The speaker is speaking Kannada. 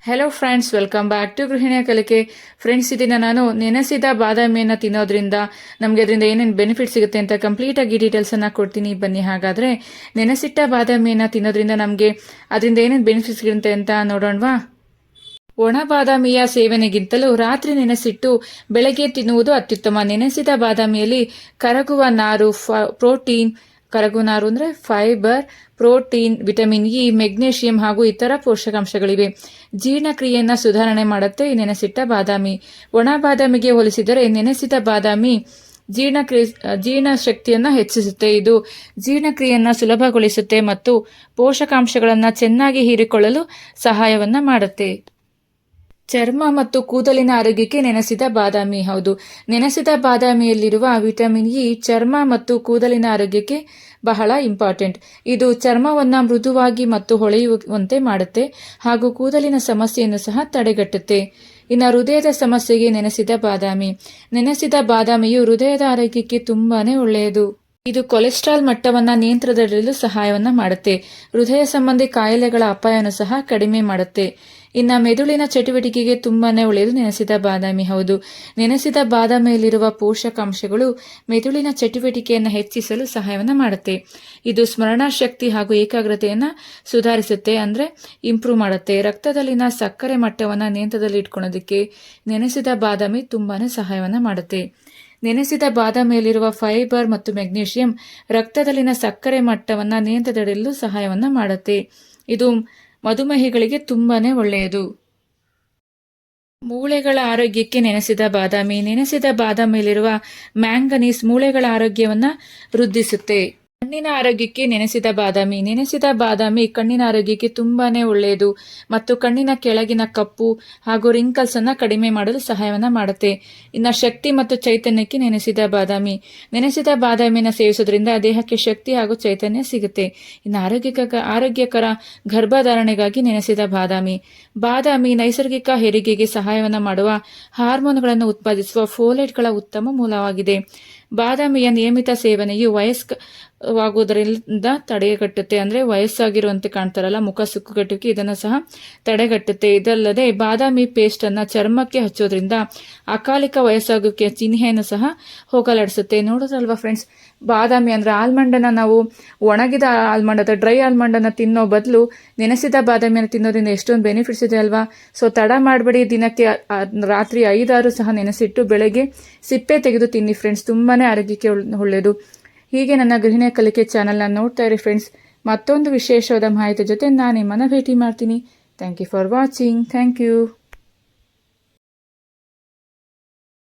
Hello friends, welcome back to ಗೃಹಿಣಿಯ ಕಲಿಕೆ. ಫ್ರೆಂಡ್ಸ್, ಇದನ್ನು ನಾನು ನೆನೆಸಿದ ಬಾದಾಮಿಯನ್ನು ತಿನ್ನೋದ್ರಿಂದ ನಮಗೆ ಅದರಿಂದ ಏನೇನು ಬೆನಿಫಿಟ್ ಸಿಗುತ್ತೆ ಅಂತ ಕಂಪ್ಲೀಟಾಗಿ ಡೀಟೇಲ್ಸನ್ನು ಕೊಡ್ತೀನಿ. ಬನ್ನಿ ಹಾಗಾದರೆ ನೆನೆಸಿಟ್ಟ ಬಾದಾಮಿಯನ್ನು ತಿನ್ನೋದ್ರಿಂದ ನಮಗೆ ಅದರಿಂದ ಏನೇನು ಬೆನಿಫಿಟ್ ಸಿಗುತ್ತೆ ಅಂತ ನೋಡೋಣವಾ. ಒಣ ಬಾದಾಮಿಯ ಸೇವನೆಗಿಂತಲೂ ರಾತ್ರಿ ನೆನೆಸಿಟ್ಟು ಬೆಳಗ್ಗೆ ತಿನ್ನುವುದು ಅತ್ಯುತ್ತಮ. ನೆನೆಸಿದ ಬಾದಾಮಿಯಲ್ಲಿ ಕರಗುವ ನಾರು, ಪ್ರೋಟೀನ್, ಕರಗುವ ನಾರು ಅಂದರೆ fibre, protein, vitamin E, magnesium ಹಾಗೂ ಇತರ ಪೋಷಕಾಂಶಗಳಿವೆ. ಜೀರ್ಣಕ್ರಿಯೆಯನ್ನು ಸುಧಾರಣೆ ಮಾಡುತ್ತೆ ಈ ನೆನೆಸಿಟ್ಟ ಬಾದಾಮಿ. ಒಣ ಬಾದಾಮಿಗೆ ಹೋಲಿಸಿದರೆ ನೆನೆಸಿದ ಬಾದಾಮಿ ಜೀರ್ಣ ಶಕ್ತಿಯನ್ನು ಹೆಚ್ಚಿಸುತ್ತೆ. ಇದು ಜೀರ್ಣಕ್ರಿಯೆಯನ್ನು ಸುಲಭಗೊಳಿಸುತ್ತೆ ಮತ್ತು ಪೋಷಕಾಂಶಗಳನ್ನು ಚೆನ್ನಾಗಿ ಹೀರಿಕೊಳ್ಳಲು ಸಹಾಯವನ್ನು ಮಾಡುತ್ತೆ. ಚರ್ಮ ಮತ್ತು ಕೂದಲಿನ ಆರೋಗ್ಯಕ್ಕೆ ನೆನೆಸಿದ ಬಾದಾಮಿ. ಹೌದು, ನೆನೆಸಿದ ಬಾದಾಮಿಯಲ್ಲಿರುವ ವಿಟಮಿನ್ ಇ ಚರ್ಮ ಮತ್ತು ಕೂದಲಿನ ಆರೋಗ್ಯಕ್ಕೆ ಬಹಳ ಇಂಪಾರ್ಟೆಂಟ್. ಇದು ಚರ್ಮವನ್ನು ಮೃದುವಾಗಿ ಮತ್ತು ಹೊಳೆಯುವಂತೆ ಮಾಡುತ್ತೆ ಹಾಗೂ ಕೂದಲಿನ ಸಮಸ್ಯೆಯನ್ನು ಸಹ ತಡೆಗಟ್ಟುತ್ತೆ. ಇನ್ನು ಹೃದಯದ ಸಮಸ್ಯೆಗೆ ನೆನೆಸಿದ ಬಾದಾಮಿ. ನೆನೆಸಿದ ಬಾದಾಮಿಯು ಹೃದಯದ ಆರೋಗ್ಯಕ್ಕೆ ತುಂಬಾನೇ ಒಳ್ಳೆಯದು. ಇದು ಕೊಲೆಸ್ಟ್ರಾಲ್ ಮಟ್ಟವನ್ನು ನಿಯಂತ್ರಣದಲ್ಲಿಡಲು ಸಹಾಯವನ್ನು ಮಾಡುತ್ತೆ. ಹೃದಯ ಸಂಬಂಧಿ ಕಾಯಿಲೆಗಳ ಅಪಾಯವನ್ನು ಸಹ ಕಡಿಮೆ ಮಾಡುತ್ತೆ. ಇನ್ನು ಮೆದುಳಿನ ಚಟುವಟಿಕೆಗೆ ತುಂಬಾನೇ ಒಳ್ಳೆಯದು ನೆನೆಸಿದ ಬಾದಾಮಿ. ಹೌದು, ನೆನೆಸಿದ ಬಾದಾಮಿಯಲ್ಲಿರುವ ಪೋಷಕಾಂಶಗಳು ಮೆದುಳಿನ ಚಟುವಟಿಕೆಯನ್ನು ಹೆಚ್ಚಿಸಲು ಸಹಾಯವನ್ನು ಮಾಡುತ್ತೆ. ಇದು ಸ್ಮರಣಾ ಶಕ್ತಿ ಹಾಗೂ ಏಕಾಗ್ರತೆಯನ್ನು ಸುಧಾರಿಸುತ್ತೆ, ಅಂದರೆ ಇಂಪ್ರೂವ್ ಮಾಡುತ್ತೆ. ರಕ್ತದಲ್ಲಿನ ಸಕ್ಕರೆ ಮಟ್ಟವನ್ನು ನಿಯಂತ್ರಣದಲ್ಲಿ ಇಟ್ಕೊಳ್ಳೋದಕ್ಕೆ ನೆನೆಸಿದ ಬಾದಾಮಿ ತುಂಬಾನೇ ಸಹಾಯವನ್ನು ಮಾಡುತ್ತೆ. ನೆನೆಸಿದ ಬಾದಾಮಿಯಲ್ಲಿರುವ ಫೈಬರ್ ಮತ್ತು ಮೆಗ್ನೀಷಿಯಂ ರಕ್ತದಲ್ಲಿನ ಸಕ್ಕರೆ ಮಟ್ಟವನ್ನು ನಿಯಂತ್ರಣದಲ್ಲಿಡಲು ಸಹಾಯವನ್ನು ಮಾಡುತ್ತೆ. ಇದು ಮಧುಮೇಹಿಗಳಿಗೆ ತುಂಬಾನೇ ಒಳ್ಳೆಯದು. ಮೂಳೆಗಳ ಆರೋಗ್ಯಕ್ಕೆ ನೆನೆಸಿದ ಬಾದಾಮಿ. ನೆನೆಸಿದ ಬಾದಾಮಿಯಲ್ಲಿರುವ ಮ್ಯಾಂಗನೀಸ್ ಮೂಳೆಗಳ ಆರೋಗ್ಯವನ್ನು ವೃದ್ಧಿಸುತ್ತೆ. ಕಣ್ಣಿನ ಆರೋಗ್ಯಕ್ಕೆ ನೆನೆಸಿದ ಬಾದಾಮಿ. ನೆನೆಸಿದ ಬಾದಾಮಿ ಕಣ್ಣಿನ ಆರೋಗ್ಯಕ್ಕೆ ತುಂಬಾನೇ ಒಳ್ಳೆಯದು ಮತ್ತು ಕಣ್ಣಿನ ಕೆಳಗಿನ ಕಪ್ಪು ಹಾಗೂ ರಿಂಕಲ್ಸ್ ಅನ್ನ ಕಡಿಮೆ ಮಾಡಲು ಸಹಾಯವನ್ನು ಮಾಡುತ್ತೆ. ಇನ್ನು ಶಕ್ತಿ ಮತ್ತು ಚೈತನ್ಯಕ್ಕೆ ನೆನೆಸಿದ ಬಾದಾಮಿ. ನೆನೆಸಿದ ಬಾದಾಮಿಯನ್ನು ಸೇವಿಸೋದ್ರಿಂದ ದೇಹಕ್ಕೆ ಶಕ್ತಿ ಹಾಗೂ ಚೈತನ್ಯ ಸಿಗುತ್ತೆ. ಇನ್ನು ಆರೋಗ್ಯಕರ ಗರ್ಭಧಾರಣೆಗಾಗಿ ನೆನೆಸಿದ ಬಾದಾಮಿ. ಬಾದಾಮಿ ನೈಸರ್ಗಿಕ ಹೆರಿಗೆಗೆ ಸಹಾಯವನ್ನು ಮಾಡುವ ಹಾರ್ಮೋನ್ಗಳನ್ನು ಉತ್ಪಾದಿಸುವ ಫೋಲೇಟ್ಗಳ ಉತ್ತಮ ಮೂಲವಾಗಿದೆ. ಬಾದಾಮಿಯ ನಿಯಮಿತ ಸೇವನೆಯು ವಯಸ್ಕವಾಗುವುದರಿಂದ ತಡೆಗಟ್ಟುತ್ತೆ. ಅಂದರೆ ವಯಸ್ಸಾಗಿರುವಂತೆ ಕಾಣ್ತಾರಲ್ಲ, ಮುಖ ಸುಕ್ಕುಗಟ್ಟುವಿಕೆ, ಇದನ್ನು ಸಹ ತಡೆಗಟ್ಟುತ್ತೆ. ಇದಲ್ಲದೆ ಬಾದಾಮಿ ಪೇಸ್ಟನ್ನು ಚರ್ಮಕ್ಕೆ ಹಚ್ಚೋದ್ರಿಂದ ಅಕಾಲಿಕ ವಯಸ್ಸಾಗುವಿಕೆಯ ಚಿಹ್ನೆಯನ್ನು ಸಹ ಹೋಗಲಾಡಿಸುತ್ತೆ. ನೋಡೋದಲ್ವಾ ಫ್ರೆಂಡ್ಸ್, ಬಾದಾಮಿ ಅಂದರೆ ಆಲ್ಮಂಡನ್ನು ನಾವು ಒಣಗಿದ ಆಲ್ಮಂಡ್ ಅಥವಾ ಡ್ರೈ ಆಲ್ಮಂಡನ್ನು ತಿನ್ನೋ ಬದಲು ನೆನೆಸಿದ ಬಾದಾಮಿಯನ್ನು ತಿನ್ನೋದ್ರಿಂದ ಎಷ್ಟೊಂದು ಬೆನಿಫಿಟ್ಸ್ ಇದೆ ಅಲ್ವಾ. ಸೊ ತಡ ಮಾಡಬೇಡಿ, ದಿನಕ್ಕೆ ರಾತ್ರಿ 5-6 ಸಹ ನೆನೆಸಿಟ್ಟು ಬೆಳಗ್ಗೆ ಸಿಪ್ಪೆ ತೆಗೆದು ತಿನ್ನಿ ಫ್ರೆಂಡ್ಸ್. ತುಂಬಾ ಆರೋಗ್ಯಕ್ಕೆ ಒಳ್ಳೆಯದು. ಹೀಗೆ ನನ್ನ ಗೃಹಿಣಿಯ ಕಲಿಕೆ ಚಾನಲ್ನ ನೋಡ್ತಾ ಇರಿ ಫ್ರೆಂಡ್ಸ್. ಮತ್ತೊಂದು ವಿಶೇಷವಾದ ಮಾಹಿತಿ ಜೊತೆ ನಾನು ನಿಮ್ಮನ್ನು ಭೇಟಿ ಮಾಡ್ತೀನಿ. Thank you for watching. Thank you.